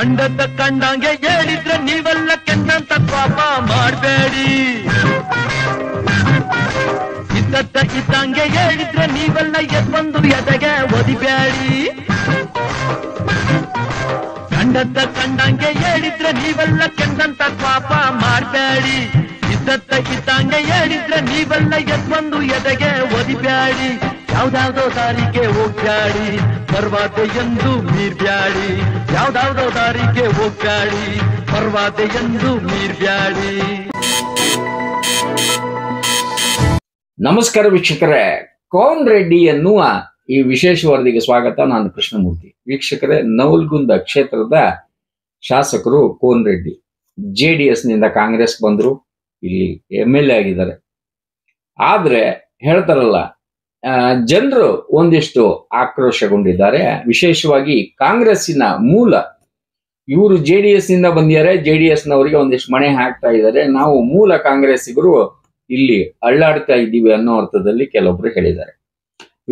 ಕಂಡಂತ ಕಂಡಂಗೆ ಹೇಳಿದ್ರೆ ನೀವೆಲ್ಲ ಕೆಂದಂತ ಪಾಪ ಮಾಡಬೇಡಿ. ಇದ್ದಂಗೆ ಹೇಳಿದ್ರೆ ನೀವೆಲ್ಲ ಎದ್ಬಂದು ಎದೆಗೆ ಒದಿಬೇಡಿ. ಕಂಡಂತ ಕಂಡಂಗೆ ಹೇಳಿದ್ರೆ ನೀವೆಲ್ಲ ಕೆಂದಂತ ಪಾಪ ಮಾಡಬೇಡಿ. ಇದ್ದಂಗೆ ಹೇಳಿದ್ರೆ ನೀವೆಲ್ಲ ಎದ್ಬಂದು ಎದೆಗೆ ಒದಿಬೇಡಿ. ಯಾವ್ದಾವ್ದೋ ದಾರಿಗೆ ಹೋಗ್ಬ್ಯಾಡಿ, ಪರ್ವಾದೆ ಎಂದು ಮೀರ್ಬ್ಯಾಡಿ. ಯಾವ್ದಾವ್ದೋ ದಾರಿಗೆ ಹೋಗ್ಬ್ಯಾಡಿ, ಪರ್ವಾದೆ ಎಂದು ಮೀರ್ಬ್ಯಾಡಿ. ನಮಸ್ಕಾರ ವೀಕ್ಷಕರೇ, ಕೋನ್ ರೆಡ್ಡಿ ಎನ್ನುವ ಈ ವಿಶೇಷ ವರದಿಗೆ ಸ್ವಾಗತ. ನಾನು ಕೃಷ್ಣಮೂರ್ತಿ. ವೀಕ್ಷಕರೇ, ನವಲ್ಗುಂದ ಕ್ಷೇತ್ರದ ಶಾಸಕರು ಕೋನ್ ರೆಡ್ಡಿ JDS ನಿಂದ ಕಾಂಗ್ರೆಸ್ ಬಂದ್ರು, ಇಲ್ಲಿ MLA ಆಗಿದ್ದಾರೆ. ಆದ್ರೆ ಹೇಳ್ತಾರಲ್ಲ, ಜನರು ಒಂದಿಷ್ಟು ಆಕ್ರೋಶಗೊಂಡಿದ್ದಾರೆ. ವಿಶೇಷವಾಗಿ ಕಾಂಗ್ರೆಸ್ಸಿನ ಮೂಲ ಇವರು JDS ನಿಂದ ಬಂದಿದ್ದಾರೆ. JDS ನವರಿಗೆ ಒಂದಿಷ್ಟು ಮಣೆ ಹಾಕ್ತಾ ಇದ್ದಾರೆ. ನಾವು ಮೂಲ ಕಾಂಗ್ರೆಸ್ಸಿಗರು ಇಲ್ಲಿ ಅಳ್ಳಾಡ್ತಾ ಇದ್ದೀವಿ ಅನ್ನೋ ಅರ್ಥದಲ್ಲಿ ಕೆಲವೊಬ್ರು ಹೇಳಿದ್ದಾರೆ.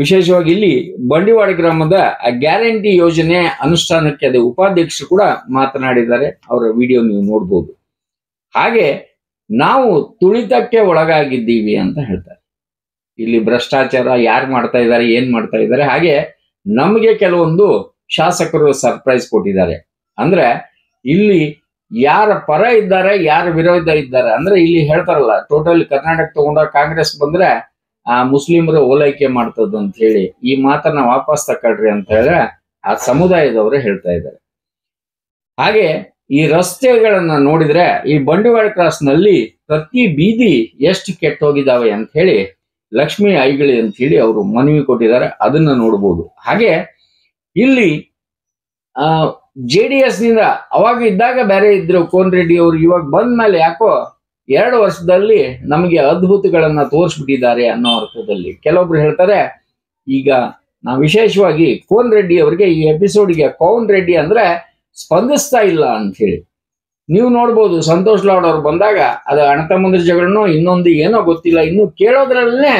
ವಿಶೇಷವಾಗಿ ಇಲ್ಲಿ ಬಂಡಿವಾಡ ಗ್ರಾಮದ ಗ್ಯಾರಂಟಿ ಯೋಜನೆ ಅನುಷ್ಠಾನಕ್ಕೆ ಅದೇ ಉಪಾಧ್ಯಕ್ಷರು ಕೂಡ ಮಾತನಾಡಿದ್ದಾರೆ. ಅವರ ವಿಡಿಯೋ ನೀವು ನೋಡ್ಬೋದು. ಹಾಗೆ ನಾವು ತುಳಿತಕ್ಕೆ ಒಳಗಾಗಿದ್ದೀವಿ ಅಂತ ಹೇಳ್ತಾರೆ. ಇಲ್ಲಿ ಭ್ರಷ್ಟಾಚಾರ ಯಾರು ಮಾಡ್ತಾ ಇದ್ದಾರೆ, ಏನ್ ಮಾಡ್ತಾ ಇದ್ದಾರೆ, ಹಾಗೆ ನಮಗೆ ಕೆಲವೊಂದು ಶಾಸಕರು ಸರ್ಪ್ರೈಸ್ ಕೊಟ್ಟಿದ್ದಾರೆ. ಅಂದ್ರೆ ಇಲ್ಲಿ ಯಾರ ಪರ ಇದ್ದಾರೆ, ಯಾರ ವಿರೋಧ ಇದ್ದಾರೆ ಅಂದ್ರೆ ಇಲ್ಲಿ ಹೇಳ್ತಾರಲ್ಲ, ಟೋಟಲ್ ಕರ್ನಾಟಕ ತಗೊಂಡಾಗ ಕಾಂಗ್ರೆಸ್ ಬಂದ್ರೆ ಮುಸ್ಲಿಮರು ಓಲೈಕೆ ಮಾಡ್ತದ ಅಂತ ಹೇಳಿ ಈ ಮಾತನ್ನ ವಾಪಸ್ ತಕೊಳ್ರಿ ಅಂತ ಹೇಳಿದ್ರೆ ಆ ಸಮುದಾಯದವರು ಹೇಳ್ತಾ ಇದ್ದಾರೆ. ಹಾಗೆ ಈ ರಸ್ತೆಗಳನ್ನ ನೋಡಿದ್ರೆ ಈ ಬಂಡಿವಾಳ ಕ್ರಾಸ್ ನಲ್ಲಿ ಪ್ರತಿ ಬೀದಿ ಎಷ್ಟು ಕೆಟ್ಟೋಗಿದ್ದಾವೆ ಅಂತ ಹೇಳಿ ಲಕ್ಷ್ಮೀ ಐಗಳಿ ಅಂತ ಹೇಳಿ ಅವರು ಮನವಿ ಕೊಟ್ಟಿದ್ದಾರೆ. ಅದನ್ನ ನೋಡ್ಬೋದು. ಹಾಗೆ ಇಲ್ಲಿ JDS ನಿಂದ ಅವಾಗ ಇದ್ದಾಗ ಬೇರೆ ಇದ್ರು ಕೋನ್ ರೆಡ್ಡಿ ಅವರು. ಇವಾಗ ಬಂದ ಮೇಲೆ ಯಾಕೋ 2 ವರ್ಷದಲ್ಲಿ ನಮಗೆ ಅದ್ಭುತಗಳನ್ನ ತೋರಿಸ್ಬಿಟ್ಟಿದ್ದಾರೆ ಅನ್ನೋ ಅರ್ಥದಲ್ಲಿ ಕೆಲವೊಬ್ರು ಹೇಳ್ತಾರೆ. ಈಗ ನಾವು ವಿಶೇಷವಾಗಿ ಕೋನ್ ರೆಡ್ಡಿ ಅವರಿಗೆ ಈ ಎಪಿಸೋಡ್ಗೆ ಕೋನ್ ರೆಡ್ಡಿ ಅಂದ್ರೆ ಸ್ಪಂದಿಸ್ತಾ ಇಲ್ಲ ಅಂತ ಹೇಳಿ ನೀವು ನೋಡ್ಬೋದು. ಸಂತೋಷ್ ಲಾಡ್ ಅವ್ರು ಬಂದಾಗ ಅದು ಅಣ್ಣತಮ್ಮಂದ್ರ ಜಗಳನೋ ಇನ್ನೊಂದು ಏನೋ ಗೊತ್ತಿಲ್ಲ, ಇನ್ನು ಕೇಳೋದ್ರಲ್ಲೇ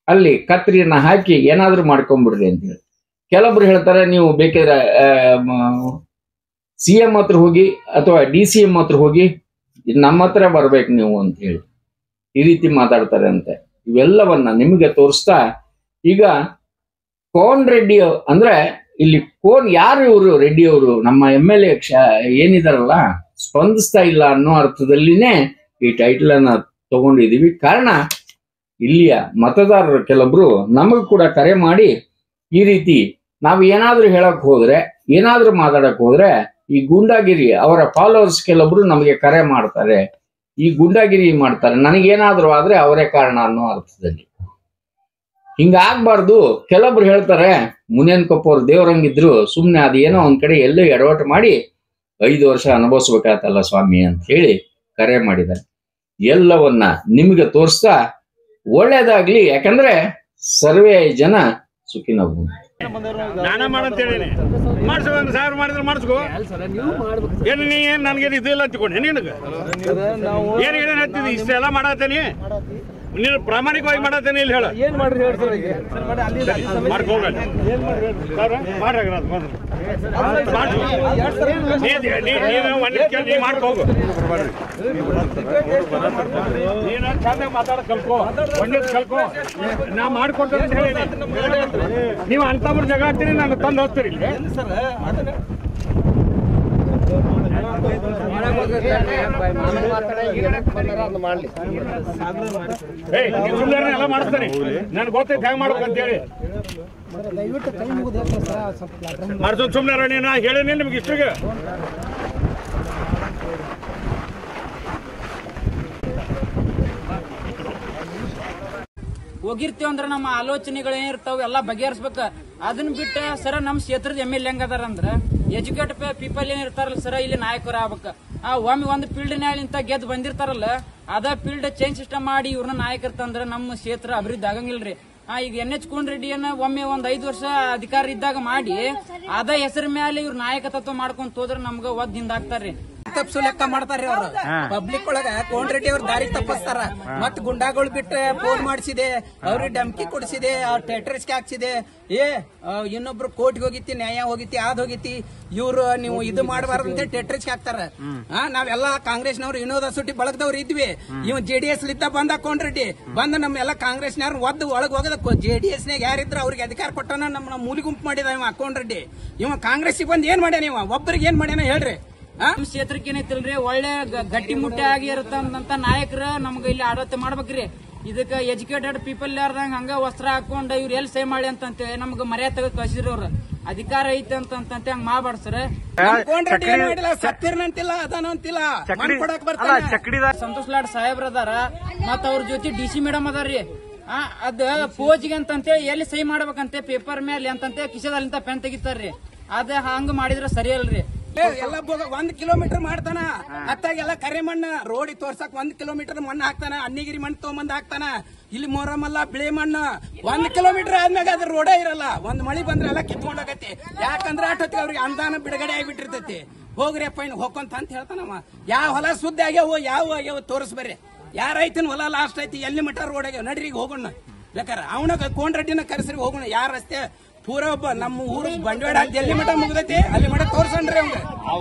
ಅಲ್ಲಿ ಕತ್ರಿಯನ್ನ ಹಾಕಿ ಏನಾದ್ರೂ ಮಾಡ್ಕೊಂಡ್ಬಿಡ್ರಿ ಅಂತ ಹೇಳಿ ಕೆಲವೊಬ್ರು ಹೇಳ್ತಾರೆ. ನೀವು ಬೇಕಾದ್ರೆ CM ಹತ್ರ ಹೋಗಿ ಅಥವಾ DCM ಹತ್ರ ಹೋಗಿ ನಮ್ಮ ಹತ್ರ ಬರ್ಬೇಕು ನೀವು ಅಂತ ಹೇಳಿ ಈ ರೀತಿ ಮಾತಾಡ್ತಾರೆ ಅಂತೆ. ಇವೆಲ್ಲವನ್ನ ನಿಮಗೆ ತೋರಿಸ್ತಾ ಈಗ ಕೋನ್ ರೆಡ್ಡಿ ಅಂದ್ರೆ ಇಲ್ಲಿ ಕೋನ್ ಯಾರು ಇವರು ರೆಡ್ಡಿ ಅವರು ನಮ್ಮ MLA ಏನಿದಾರಲ್ಲ ಸ್ಪಂದಿಸ್ತಾ ಇಲ್ಲ ಅನ್ನೋ ಅರ್ಥದಲ್ಲಿನೇ ಈ ಟೈಟಲ್ ಅನ್ನ ತಗೊಂಡಿದೀವಿ. ಕಾರಣ ಇಲ್ಲಿಯ ಮತದಾರರು ಕೆಲವೊಬ್ರು ನಮಗೂ ಕೂಡ ಕರೆ ಮಾಡಿ ಈ ರೀತಿ ನಾವು ಏನಾದ್ರೂ ಹೇಳಕ್ ಹೋದ್ರೆ, ಏನಾದ್ರೂ ಮಾತಾಡಕ್ ಹೋದ್ರೆ ಈ ಗುಂಡಾಗಿರಿ ಅವರ ಫಾಲೋವರ್ಸ್ ಕೆಲವೊಬ್ರು ನಮಗೆ ಕರೆ ಮಾಡ್ತಾರೆ, ಈ ಗುಂಡಾಗಿರಿ ಮಾಡ್ತಾರೆ, ನನಗೇನಾದ್ರೂ ಆದ್ರೆ ಅವರೇ ಕಾರಣ ಅನ್ನೋ ಅರ್ಥದಲ್ಲಿ. ಹಿಂಗಾಗ್ಬಾರ್ದು. ಕೆಲವೊಬ್ರು ಹೇಳ್ತಾರೆ ಮುನೇನ್ ಕೊಪ್ಪವ್ರು ದೇವರಂಗಿದ್ರು, ಸುಮ್ನೆ ಅದೇನೋ ಒಂದ್ ಕಡೆ ಎಲ್ಲೋ ಎಡವಟ್ಟು ಮಾಡಿ 5 ವರ್ಷ ಅನುಭವಿಸ್ಬೇಕಾತಲ್ಲ ಸ್ವಾಮಿ ಅಂತ ಹೇಳಿ ಕರೆ ಮಾಡಿದ್ದಾರೆ. ಎಲ್ಲವನ್ನ ನಿಮಗೆ ತೋರಿಸ್ತಾ ಒಳ್ಳೇದಾಗ್ಲಿ. ಯಾಕಂದ್ರೆ ಸರ್ವೇ ಜನ ಸುಖಿನ ಭೂಮಿ. ನಾನ ಮಾಡಂತ ಹೇಳಿ ಮಾಡ್ಸೋ 1000 ಮಾಡಿದ್ರೆ ಮಾಡಿಸ್ಕೋ. ಏನು ನೀ ಏನ್ ನನ್ಗೇನು ಇದು ಇಲ್ಲ ಅಂತಿಕೊಂಡೆ ನಿನಗ ಏನ್ ಏನೇನು ಹತ್ತಿದ್ ಇಷ್ಟೆಲ್ಲ ಮಾಡತ್ತೇನಿ, ನೀನು ಪ್ರಾಮಾಣಿಕವಾಗಿ ಮಾಡತ್ತೇನೆ ಇಲ್ಲಿ ಹೇಳ. ಏನ್ ಮಾಡ್ರಿ ಮಾಡ್ಕೋಗ ಮಾಡ್ಕೋಗು. ನೀನು ಚಂದಾಗ ಮಾತಾಡ ಕಲ್ಕೋ, ಒಳ್ಳೇದು ಕಲ್ಕೋ. ನಾ ಮಾಡ್ಕೊಡ್ತೇನೆ ಅಂತ ಹೇಳಿ ನೀವು ಅಂತಬ್ರು ಜಗ ಹಾಕ್ತೀರಿ, ನಾನು ತಂದು ಹೋಗ್ತೀರಿ ಇಲ್ಲಿ. ಎಲ್ಲ ಮಾಡಿಸ್ತಾನೆ, ನನ್ಗೆ ಗೊತ್ತೈತೆ ಹೆಂಗ್ ಮಾಡ್ಬೇಕಂತ ಹೇಳಿ ಮಾಡ್ಸೋದು. ಸುಮ್ಮನೆ ನೀನು ಹೇಳೇನಿ ನಿಮ್ಗೆ ಇಷ್ಟಿಗೆ ಹೋಗಿರ್ತೀವಿ ಅಂದ್ರೆ ನಮ್ಮ ಆಲೋಚನೆಗಳು ಏನಿರ್ತಾವ ಎಲ್ಲ ಬಗೆಹರಿಸ್ಬೇಕ. ಅದನ್ನ ಬಿಟ್ಟು ಸರ ನಮ್ಮ ಕ್ಷೇತ್ರದ MLA ಹೆಂಗದಾರ ಅಂದ್ರ ಎಜುಕೇಟ್ ಪೀಪಲ್ ಏನಿರ್ತಾರಲ್ಲ ಸರ, ಇಲ್ಲಿ ನಾಯಕರು ಆಗ್ಬೇಕ. ಒಮ್ಮೆ ಒಂದು ಫೀಲ್ಡ್ ಇಂತ ಗೆದ್ದು ಬಂದಿರ್ತಾರಲ್ಲ, ಅದ ಫೀಲ್ಡ್ ಚೇಂಜ್ ಸಿಸ್ಟಮ್ ಮಾಡಿ ಇವ್ರನ್ನ ನಾಯಕರ್ತಂದ್ರ ನಮ್ಮ ಕ್ಷೇತ್ರ ಅಭಿವೃದ್ಧಿ ಆಗಂಗಿಲ್ರಿ. ಈಗ NH ಕೋನ್ ರೆಡ್ಡಿಯನ್ನ ಒಮ್ಮೆ 5 ವರ್ಷ ಅಧಿಕಾರ ಇದ್ದಾಗ ಮಾಡಿ ಅದ ಹೆಸರ ಮೇಲೆ ಇವ್ರ ನಾಯಕತ್ವ ಮಾಡ್ಕೊಂತ ಹೋದ್ರ ನಮ್ಗ ಒದ್ ಹಿಂದಾಗ್ತಾರ್ರಿ. ತಪ್ಪಿಸೋ ಲೆಕ್ಕ ಮಾಡ್ತಾರ್ರಿ ಅವ್ರು. ಪಬ್ಲಿಕ್ ಒಳಗ ಕೋನರೆಡ್ಡಿ ಅವ್ರ ದಾರಿ ತಪ್ಪಿಸ್ತಾರ. ಮತ್ ಗುಂಡಾಗಳು ಬಿಟ್ಟು ಫೋನ್ ಮಾಡಿಸಿದೆ, ಅವ್ರಿಗೆ ಡಮ್ಕಿ ಕೊಡಿಸಿದೆ, ಟೆಟ್ರಿಸ್ಗೆ ಹಾಕ್ಸಿದೆ. ಇನ್ನೊಬ್ರು ಕೋರ್ಟ್ಗೆ ಹೋಗಿತಿ, ನ್ಯಾಯ ಹೋಗಿತಿ, ಅದ್ ಹೋಗಿತಿ, ಇವ್ರು ನೀವು ಇದು ಮಾಡಬಾರ್ದು ಅಂತ ಟೆಟ್ರಿಸ್ಗೆ ಹಾಕ್ತಾರ. ನಾವೆಲ್ಲ ಕಾಂಗ್ರೆಸ್ನವ್ರು ವಿನೋದ ಸುಟ್ಟಿ ಬಳಗದವ್ರು ಇದ್ವಿ. ಇವ್ ಜೆಡಿಎಸ್ ಲಿದ್ದ ಬಂದ ಕೋನರೆಡ್ಡಿ ಬಂದ ನಮ್ಮೆಲ್ಲ ಕಾಂಗ್ರೆಸ್ನವ್ರು ಒದ್ದು ಒಳಗ್ ಹೋಗದ ಜೆಡಿಎಸ್ ನಾಗ ಯಾರಿದ್ರ ಅವ್ರಿಗೆ ಅಧಿಕಾರ ಕೊಟ್ಟನ ನಮ್ಮ ಮೂಲಿ ಗುಂಪು ಮಾಡಿದ ಇವ ಕೋನರೆಡ್ಡಿ. ಇವ ಕಾಂಗ್ರೆಸ್ ಬಂದ್ ಏನ್ ಮಾಡ್ಯಾನ, ಇವ ಒಬ್ಬರಿಗೆ ಏನ್ ಮಾಡ್ಯಾನ ಹೇಳ್ರಿ. ನಮ್ ಕ್ಷೇತ್ರಕ್ಕೆ ಏನೈತಿಲ್ರಿ, ಒಳ್ಳೆ ಗಟ್ಟಿ ಮುಟ್ಟಿ ಆಗಿ ಇರತ್ತಂತ ನಾಯಕರ ನಮ್ಗ ಇಲ್ಲಿ ಆಡಳಿತ ಮಾಡ್ಬೇಕ್ರಿ. ಇದಕ್ಕ ಎಜುಕೇಟೆಡ್ ಪೀಪಲ್ ಯಾರ್ದಂಗ ಹಂಗ ವಸ್ತ್ರ ಹಾಕೊಂಡ್ ಇವ್ರು ಎಲ್ಲಿ ಸೈ ಮಾಡಿ ಅಂತಂತೆ ನಮ್ಗ ಮರ್ಯಾದೆ ತೆಗೆದು ಕಳ್ಸಿದ್ರು ಅವ್ರು. ಅಧಿಕಾರ ಐತೆ ಅಂತಂತೆ ಹಂಗ ಮಾಡ್ಬಾರ್ದ್ಸರ. ಸತ್ತಿರ್ನಂತಿಲ್ಲ ಅದಾನಂತಿಲ್ಲ ಕೊಡಕ್ ಬರ್ತಾನೆ. ಸಂತೋಷ್ ಲಾಡ್ ಸಾಹೇಬ್ರ ಅದಾರ, ಮತ್ತ ಅವ್ರ ಜೊತೆ DC ಮೇಡಮ್ ಅದಾರ್ರಿ. ಅದ ಪೋಜ್ಗೆ ಅಂತಂತೆ ಎಲ್ಲಿ ಸೈ ಮಾಡ್ಬೇಕಂತೆ ಪೇಪರ್ ಮೇಲೆ ಅಂತಂತೆ ಕಿಶದಲ್ಲಿ ಪೆನ್ ತೆಗಿತಾರ್ರಿ. ಅದ ಹಂಗ ಮಾಡಿದ್ರ ಸರಿ ಅಲ್ರಿ. ಎಲ್ಲ 1 ಕಿಲೋಮೀಟರ್ ಮಾಡ್ತಾನ. ಅತ್ತಾಗೆಲ್ಲ ಕರೆ ಮಣ್ಣ ರೋಡಿ ತೋರ್ಸಕ್ 1 ಕಿಲೋಮೀಟರ್ ಮಣ್ಣು ಹಾಕ್ತಾನ. ಅನ್ನಿಗಿರಿ ಮಣ್ಣು ತಗೊಂಬಂದ್ ಹಾಕ್ತಾನ. ಇಲ್ಲಿ ಮೊರಮಲ್ಲ ಬಿಳಿ ಮಣ್ಣು 1 ಕಿಲೋಮೀಟರ್ ಆದ್ಮ್ಯಾಗ ಅದ್ರ ರೋಡೇ ಇರಲ್ಲ. ಒಂದ್ ಮಳಿ ಬಂದ್ರೆ ಎಲ್ಲ ಕಿತ್ಕೊಂಡೋಗತಿ. ಯಾಕಂದ್ರೆ ಅಷ್ಟೊತ್ತಿಗೆ ಅವ್ರಿಗೆ ಅನುದಾನ ಬಿಡುಗಡೆ ಆಗಿಬಿಟ್ಟಿರ್ತೈತಿ. ಹೋಗ್ರಿ ಅಪ್ಪ ಇನ್ನು ಹೋಗ್ಕೊಂತ ಅಂತ ಹೇಳ್ತಾನವ. ಯಾವ ಹೊಲ ಸುದ್ದಿ ಆಗ್ಯಾವ, ಯಾವ ತೋರಿಸ್ಬರ್ರಿ. ಯಾರ ಐತಿನ ಹೊಲ ಲಾಸ್ಟ್ ಐತಿ, ಎಲ್ಲಿ ಮಠ ರೋಡ್ ಆಗ್ಯಾವ, ನಡ್ರಿ ಹೋಗೋಣ. ಬೇಕಾರೆ ಅವನ ಕೋನರೆಡ್ಡಿನ ಕರೆಸ್ರಿ ಹೋಗೋಣ. ಯಾರ ರಸ್ತೆ ಪೂರ ಒಬ್ಬ ನಮ್ಮ ಊರು ಬಂಡವಾಳ ಎಲ್ಲಿ ಮಠ ಮುಗ್ದೈತಿ ಅಲ್ಲಿ ಮಠ ತೋರ್ಸನ್ರಿ ಅವಂಗ.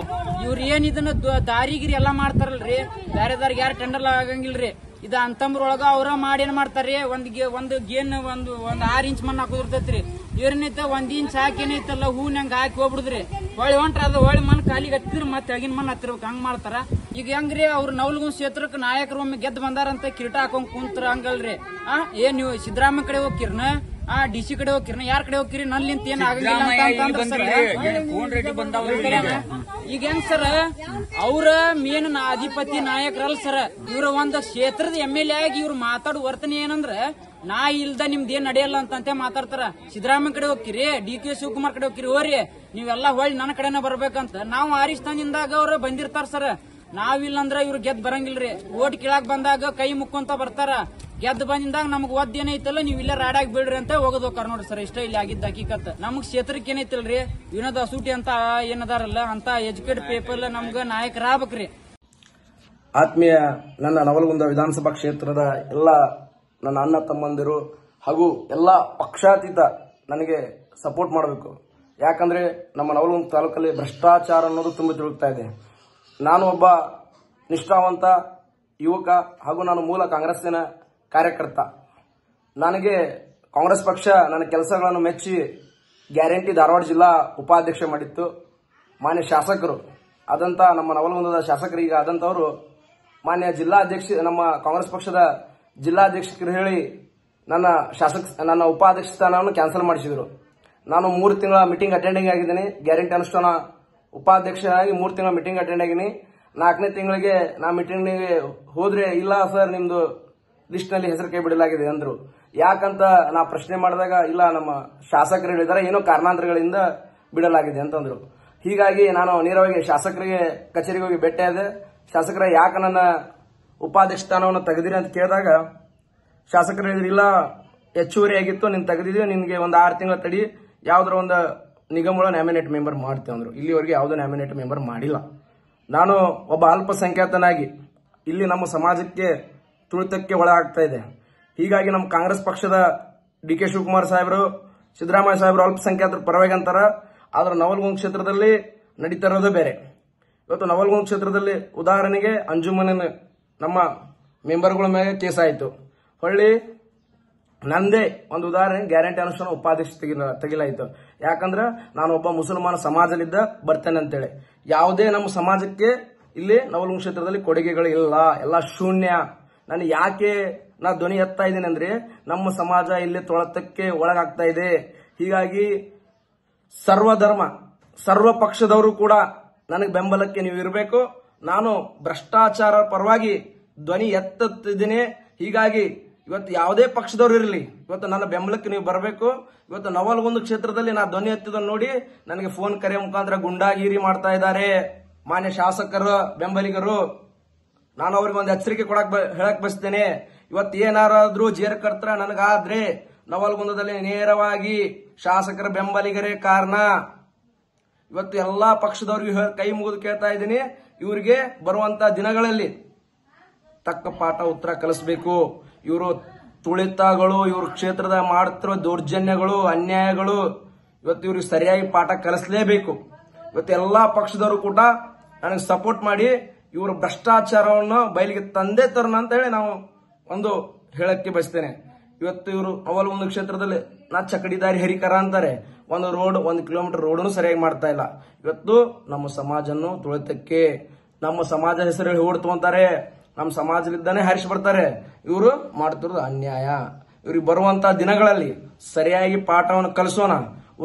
ಇವ್ರ ಏನ್ ಇದನ್ನ ದಾರಿಗಿರಿ ಎಲ್ಲಾ ಮಾಡ್ತಾರಲ್ರಿ, ಬೇರೆದಾರಿಗೆ ಯಾರು ಟೆಂಡರ್ ಆಗಂಗಿಲ್ರಿ. ಇದ ಅಂತಂಬ್ರೊಳಗ ಅವ್ರ ಮಾಡಿ ಏನ್ ಮಾಡ್ತಾರ್ರಿ, ಒಂದು ಗೇನ್ ಒಂದು 6 ಇಂಚ್ ಮಣ್ಣು ಹಾಕೋದಿರ್ತೈತ್ರಿ. ಇವ್ರನೈತ 1 ಇಂಚ್ ಹಾಕಿ ಏನೈತಲ್ಲ ಹೂವಿನಂಗ ಹಾಕಿ ಹೋಗ್ಬಿಡುದ್ರಿ. ಹೊಳಿ ಹೊಂಟ್ರ ಅದು ಹೊಳಿ ಮಣ್ಣು ಕಾಲಿಗೆ ಹತ್ತಿರ ಮತ್ತೆ ತೆಗಿನ ಮಣ್ಣು ಹತ್ತಿರ್ಬೇಕು, ಹಂಗ್ ಮಾಡ್ತಾರ. ಈಗ ಹೆಂಗ್ರಿ ಅವ್ರ ನವಲಗುಂದ ಕ್ಷೇತ್ರಕ್ಕೆ ನಾಯಕರು ಒಮ್ಮೆ ಗೆದ್ದು ಬಂದಾರಂತ ಕಿರೀಟ ಹಾಕೊಂಡ್ ಕುಂತ್ರ ಹಂಗಲ್ರಿ. ಏನ್ ನೀವು ಸಿದ್ದರಾಮಯ್ಯ ಕಡೆ ಹೋಗಿರ್ನ, DC ಕಡೆ ಹೋಗಿರ್ನ, ಯಾರ ಕಡೆ ಹೋಗಿರಿ ನನ್ನಿಂತ ಏನ್ ಆಗಂಗಿಲ್ಲ. ಈಗ ಹೆಂಗ್ ಸರ್, ಅವ್ರ ಮೇನ್ ಅಧಿಪತಿ ನಾಯಕರಲ್ಲ ಸರ್. ಇವ್ರ ಒಂದ್ ಕ್ಷೇತ್ರದ MLA ಆಗಿ ಇವ್ರು ಮಾತಾಡೋ ವರ್ತನೆ ಏನಂದ್ರ, ನಾ ಇಲ್ದ ನಿಮ್ದ ಏನ್ ನಡೆಯಲ್ಲ ಅಂತ ಮಾತಾಡ್ತಾರ. ಸಿದ್ದರಾಮಯ್ಯ ಕಡೆ ಹೋಗಿರಿ, DK ಶಿವಕುಮಾರ್ ಕಡೆ ಹೋಗಿರಿ, ಹೋರಿ ನೀವೆಲ್ಲಾ ಹೊಳ್ಳಿ ನನ್ನ ಕಡೆನ ಬರ್ಬೇಕಂತ ನಾವು ಆರಿಸ್ತಾನಿಂದಾಗ ಅವ್ರ ಬಂದಿರ್ತಾರ ಸರ್. ನಾವಿಲ್ಲಂದ್ರ ಇವ್ರು ಗೆದ್ದು ಬರಂಗಿಲ್ರಿ. ಓಟ್ ಕೀಳಾಕ್ ಬಂದಾಗ ಕೈ ಮುಕ್ಕೊಂತ ಬರ್ತಾರ. ಗೆದ್ದು ಬಂದಾಗ ನಮ್ಗ್ ಒದ್ ಏನೈತಲ್ಲ ನೀವು ಇಲ್ಲೇ ರಾಡಾಗಿ ಬೀಳ್ರಿ ಅಂತ ಹೋಗೋದ್ ಹೋಗ್ತಾರ ನೋಡ್ರಿ ಸರ್. ಇಷ್ಟ ಇಲ್ಲಿ ಆಗಿದ್ದ ಹಕೀಕತ್. ನಮಗ್ ಕ್ಷೇತ್ರಕ್ಕೆ ಏನೈತಿಲ್ರಿ, ವಿನೋದ ಅಸೂಟಿ ಅಂತ ಏನದಾರಲ್ಲ ಅಂತ ಎಜುಕೇಟ್ ಪೀಪಲ್ ನಮ್ಗ ನಾಯಕರಾಗ್ಬೇಕ್ರಿ. ಆತ್ಮೀಯ ನನ್ನ ನವಲಗುಂದ ವಿಧಾನಸಭಾ ಕ್ಷೇತ್ರದ ಎಲ್ಲ ನನ್ನ ಅಣ್ಣ ತಮ್ಮಂದಿರು ಹಾಗೂ ಎಲ್ಲ ಪಕ್ಷಾತೀತ ನನಗೆ ಸಪೋರ್ಟ್ ಮಾಡಬೇಕು. ಯಾಕಂದ್ರೆ ನಮ್ಮ ನವಲಗುಂದ ತಾಲೂಕಲ್ಲಿ ಭ್ರಷ್ಟಾಚಾರ ಅನ್ನೋದು ತುಂಬ ತಿರುಗ್ತಾ ಇದೆ. ನಾನು ಒಬ್ಬ ನಿಷ್ಠಾವಂತ ಯುವಕ ಹಾಗೂ ನಾನು ಮೂಲ ಕಾಂಗ್ರೆಸ್ಸಿನ ಕಾರ್ಯಕರ್ತ. ನನಗೆ ಕಾಂಗ್ರೆಸ್ ಪಕ್ಷ ನನ್ನ ಕೆಲಸಗಳನ್ನು ಮೆಚ್ಚಿ ಗ್ಯಾರಂಟಿ ಧಾರವಾಡ ಜಿಲ್ಲಾ ಉಪಾಧ್ಯಕ್ಷ ಮಾಡಿತ್ತು. ಮಾನ್ಯ ಶಾಸಕರು ಆದಂತ ನಮ್ಮ ನವಲಗುಂದದ ಶಾಸಕರಿಗೆ ಆದಂತವರು ಮಾನ್ಯ ಜಿಲ್ಲಾಧ್ಯಕ್ಷ, ನಮ್ಮ ಕಾಂಗ್ರೆಸ್ ಪಕ್ಷದ ಜಿಲ್ಲಾಧ್ಯಕ್ಷರು ಹೇಳಿ ನನ್ನ ಉಪಾಧ್ಯಕ್ಷ ಸ್ಥಾನವನ್ನು ಕ್ಯಾನ್ಸಲ್ ಮಾಡಿಸಿದರು. ನಾನು 3 ತಿಂಗಳ ಮೀಟಿಂಗ್ ಅಟೆಂಡಿಂಗ್ ಆಗಿದ್ದೀನಿ. ಗ್ಯಾರಂಟಿ ಅನುಷ್ಠಾನ ಉಪಾಧ್ಯಕ್ಷನಾಗಿ 3 ತಿಂಗಳ ಮೀಟಿಂಗ್ ಅಟೆಂಡ್ ಆಗಿನಿ. 4ನೇ ತಿಂಗಳಿಗೆ ನಾ ಮೀಟಿಂಗ್ಗೆ ಹೋದ್ರೆ, ಇಲ್ಲ ಸರ್ ನಿಮ್ದು ಲಿಸ್ಟ್ ನಲ್ಲಿ ಹೆಸರು ಕೈ ಬಿಡಲಾಗಿದೆ ಅಂದ್ರು. ಯಾಕಂತ ನಾ ಪ್ರಶ್ನೆ ಮಾಡಿದಾಗ, ಇಲ್ಲ ನಮ್ಮ ಶಾಸಕರು ಹೇಳಿದಾರೆ, ಏನೋ ಕಾರಣಾಂತರಗಳಿಂದ ಬಿಡಲಾಗಿದೆ ಅಂತಂದ್ರು. ಹೀಗಾಗಿ ನಾನು ನೇರವಾಗಿ ಶಾಸಕರಿಗೆ ಕಚೇರಿಗೆ ಹೋಗಿ ಭೇಟಿಯಾದೆ. ಶಾಸಕರ ಯಾಕೆ ನನ್ನ ಉಪಾಧ್ಯಕ್ಷ ಸ್ಥಾನವನ್ನು ತೆಗೆದಿರಿ ಅಂತ ಕೇಳಿದಾಗ ಶಾಸಕರು ಹೇಳಿದ್ರು, ಇಲ್ಲ ಹೆಚ್ಚುವರಿ ಆಗಿತ್ತು, ನೀನ್ ತೆಗೆದಿದ್ದೀವಿ, ನಿನ್ಗೆ ಒಂದು 6 ತಿಂಗಳ ತಡಿ, ಯಾವ್ದಾರ ಒಂದು ನಿಗಮಗಳ ನ್ಯಾಮಿನೇಟ್ ಮೆಂಬರ್ ಮಾಡ್ತೇವೆ ಅಂದ್ರು. ಇಲ್ಲಿವರೆಗೆ ಯಾವುದೋ ನ್ಯಾಮಿನೇಟ್ ಮೆಂಬರ್ ಮಾಡಿಲ್ಲ. ನಾನು ಒಬ್ಬ ಅಲ್ಪಸಂಖ್ಯಾತನಾಗಿ ಇಲ್ಲಿ ನಮ್ಮ ಸಮಾಜಕ್ಕೆ ತುಳಿತಕ್ಕೆ ಒಳಗಾಗ್ತಾ ಇದೆ. ಹೀಗಾಗಿ ನಮ್ಮ ಕಾಂಗ್ರೆಸ್ ಪಕ್ಷದ DK ಶಿವಕುಮಾರ್ ಸಾಹೇಬರು, ಸಿದ್ದರಾಮಯ್ಯ ಸಾಹೇಬರು ಅಲ್ಪಸಂಖ್ಯಾತರ ಪರವಾಗಿ ಅಂತಾರ. ಆದ್ರೆ ನವಲಗುಂದ ಕ್ಷೇತ್ರದಲ್ಲಿ ನಡೀತಾ ಇರೋದೇ ಬೇರೆ. ಇವತ್ತು ನವಲಗುಂದ ಕ್ಷೇತ್ರದಲ್ಲಿ ಉದಾಹರಣೆಗೆ ಅಂಜುಮನಿನ ನಮ್ಮ ಮೆಂಬರ್ಗಳ ಮೇಲೆ ಕೇಸ್ ಆಯಿತು. ಹೊಳ್ಳಿ ನಂದೇ ಒಂದು ಉದಾಹರಣೆ, ಗ್ಯಾರಂಟಿ ಅನುಷ್ಠಾನ ಉಪಾಧ್ಯಕ್ಷ ತೆಗಿಲಾಯಿತು. ಯಾಕಂದ್ರೆ ನಾನು ಒಬ್ಬ ಮುಸಲ್ಮಾನ ಸಮಾಜದಲ್ಲಿದ್ದ ಬರ್ತೇನೆ ಅಂತೇಳಿ. ಯಾವುದೇ ನಮ್ಮ ಸಮಾಜಕ್ಕೆ ಇಲ್ಲಿ ನವಲಗುಂದ ಕ್ಷೇತ್ರದಲ್ಲಿ ಕೊಡುಗೆಗಳು ಇಲ್ಲ, ಎಲ್ಲ ಶೂನ್ಯ. ನಾನು ಯಾಕೆ ನಾ ಧ್ವನಿ ಎತ್ತಾ ಇದ್ದೀನಿ ಅಂದ್ರೆ, ನಮ್ಮ ಸಮಾಜ ಇಲ್ಲಿ ತೊಳತಕ್ಕೆ ಒಳಗಾಗ್ತಾ ಇದೆ. ಹೀಗಾಗಿ ಸರ್ವಧರ್ಮ ಸರ್ವ ಪಕ್ಷದವರು ಕೂಡ ನನಗೆ ಬೆಂಬಲಕ್ಕೆ ನೀವು ಇರಬೇಕು. ನಾನು ಭ್ರಷ್ಟಾಚಾರ ಪರವಾಗಿ ಧ್ವನಿ ಎತ್ತುತ್ತಿದ್ದೀನಿ. ಹೀಗಾಗಿ ಇವತ್ತು ಯಾವುದೇ ಪಕ್ಷದವ್ರು ಇರಲಿ, ಇವತ್ತು ನನ್ನ ಬೆಂಬಲಕ್ಕೆ ನೀವು ಬರಬೇಕು. ಇವತ್ತು ನವಲಗುಂದ ಕ್ಷೇತ್ರದಲ್ಲಿ ನಾ ಧ್ವನಿ ಎತ್ತಿದ್ದನ್ನು ನೋಡಿ ನನಗೆ ಫೋನ್ ಕರೆ ಮುಖಾಂತರ ಗುಂಡಾಗಿರಿ ಮಾಡ್ತಾ ಇದ್ದಾರೆ ಮಾನ್ಯ ಶಾಸಕರು ಬೆಂಬಲಿಗರು. ನಾನು ಅವ್ರಿಗೆ ಒಂದು ಎಚ್ಚರಿಕೆ ಹೇಳಕ್ ಬಯಸ್ತೇನೆ. ಇವತ್ತು ಏನಾರಾದ್ರೂ ಜೇರ್ಕರ್ತರ ನನಗಾದ್ರೆ ನವಲಗುಂದದಲ್ಲಿ ನೇರವಾಗಿ ಶಾಸಕರ ಬೆಂಬಲಿಗರೇ ಕಾರಣ. ಇವತ್ತು ಎಲ್ಲಾ ಪಕ್ಷದವ್ರಿಗೆ ಕೈ ಮುಗಿದು ಕೇಳ್ತಾ ಇದ್ದೀನಿ, ಇವರಿಗೆ ಬರುವಂತ ದಿನಗಳಲ್ಲಿ ತಕ್ಕ ಪಾಠ ಉತ್ತರ ಕಲಿಸಬೇಕು. ಇವರು ತುಳಿತಗಳು, ಇವ್ರ ಕ್ಷೇತ್ರದ ಮಾಡುತ್ತಿರುವ ದೌರ್ಜನ್ಯಗಳು, ಅನ್ಯಾಯಗಳು, ಇವತ್ತು ಇವ್ರಿಗೆ ಸರಿಯಾಗಿ ಪಾಠ ಕಲಿಸಲೇಬೇಕು. ಇವತ್ತು ಎಲ್ಲಾ ಪಕ್ಷದವರು ಕೂಡ ನನಗೆ ಸಪೋರ್ಟ್ ಮಾಡಿ ಇವರು ಭ್ರಷ್ಟಾಚಾರವನ್ನು ಬಯಲಿಗೆ ತಂದೆ ತರೋಣ ಅಂತ ಹೇಳಿ ನಾವು ಒಂದು ಹೇಳಕ್ಕೆ ಬಯಸ್ತೇನೆ. ಇವತ್ತು ಇವರು ನವಲಗುಂದ ಕ್ಷೇತ್ರದಲ್ಲಿ ಚಕಡಿದಾರಿ ಹರಿಕರ ಅಂತಾರೆ. ಒಂದು ರೋಡ್ 1 ಕಿಲೋಮೀಟರ್ ರೋಡನ್ನು ಸರಿಯಾಗಿ ಮಾಡ್ತಾ ಇಲ್ಲ. ಇವತ್ತು ನಮ್ಮ ಸಮಾಜನ್ನು ತುಳಿತಕ್ಕೆ, ನಮ್ಮ ಸಮಾಜ ಹೆಸರು ಹೇಳಿ ಓಡ್ ತಗೊಂತಾರೆ, ನಮ್ಮ ಸಮಾಜಲಿದ್ದಾನೆ ಹರಿಸಿ ಬರ್ತಾರೆ. ಇವರು ಮಾಡ್ತಿರೋದು ಅನ್ಯಾಯ. ಇವ್ರಿಗೆ ಬರುವಂತ ದಿನಗಳಲ್ಲಿ ಸರಿಯಾಗಿ ಪಾಠವನ್ನು ಕಲಿಸೋಣ.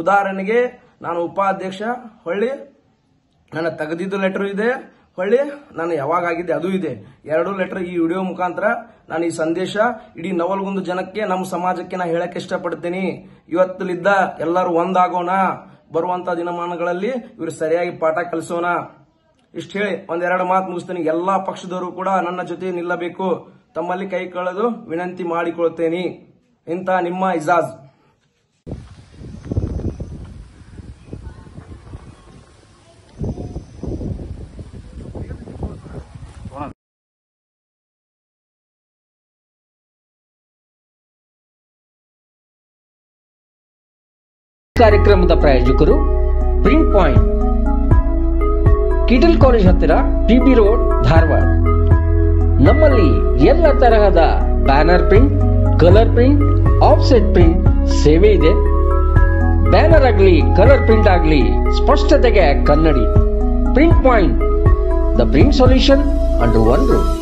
ಉದಾಹರಣೆಗೆ ನಾನು ಉಪಾಧ್ಯಕ್ಷ, ಹೊಳ್ಳಿ ನನ್ನ ತೆಗೆದಿದ್ದು ಲೆಟರ್ ಇದೆ, ಹೊಳ್ಳಿ ನಾನು ಯಾವಾಗ ಆಗಿದ್ದೆ ಅದು ಇದೆ. 2 ಲೆಟರ್ ಈ ವಿಡಿಯೋ ಮುಖಾಂತರ ನಾನು ಈ ಸಂದೇಶ ಇಡೀ ನವಲಗುಂದ ಜನಕ್ಕೆ, ನಮ್ಮ ಸಮಾಜಕ್ಕೆ ನಾ ಹೇಳಕ್ಕೆ ಇಷ್ಟಪಡ್ತೀನಿ. ಇವತ್ತಲಿದ್ದ ಎಲ್ಲರೂ ಒಂದಾಗೋಣ. ಬರುವಂತ ದಿನಮಾನಗಳಲ್ಲಿ ಇವರು ಸರಿಯಾಗಿ ಪಾಠ ಕಲಿಸೋಣ. ಇಷ್ಟು ಹೇಳಿ 1-2 ಮಾತು ಮುಗಿಸ್ತೇನೆ. ಎಲ್ಲಾ ಪಕ್ಷದವರು ಕೂಡ ನನ್ನ ಜೊತೆ ನಿಲ್ಲಬೇಕು. ತಮ್ಮಲ್ಲಿ ಕೈ ಕಳೆದು ವಿನಂತಿ ಮಾಡಿಕೊಳ್ತೇನೆ. ಇಂಥ ನಿಮ್ಮ ಇಜಾಜ್. ಕಾರ್ಯಕ್ರಮದ ಪ್ರಾಯೋಜಕರು ಪ್ರಿಂಟ್ ಪಾಯಿಂಟ್, ಕಿಟಲ್ ಕಾಲೇಜ್ ಹತ್ತಿರ, ಟಿಬಿ ರೋಡ್, ಧಾರವಾಡ. ನಮ್ಮಲ್ಲಿ ಎಲ್ಲ ತರಹದ banner print, colour print, offset print ಸೇವೆ ಇದೆ. ಬ್ಯಾನರ್ ಆಗಲಿ, ಕಲರ್ ಪ್ರಿಂಟ್ ಆಗಲಿ, ಸ್ಪಷ್ಟತೆಗೆ ಕನ್ನಡಿ. Print point, the print solution under one roof.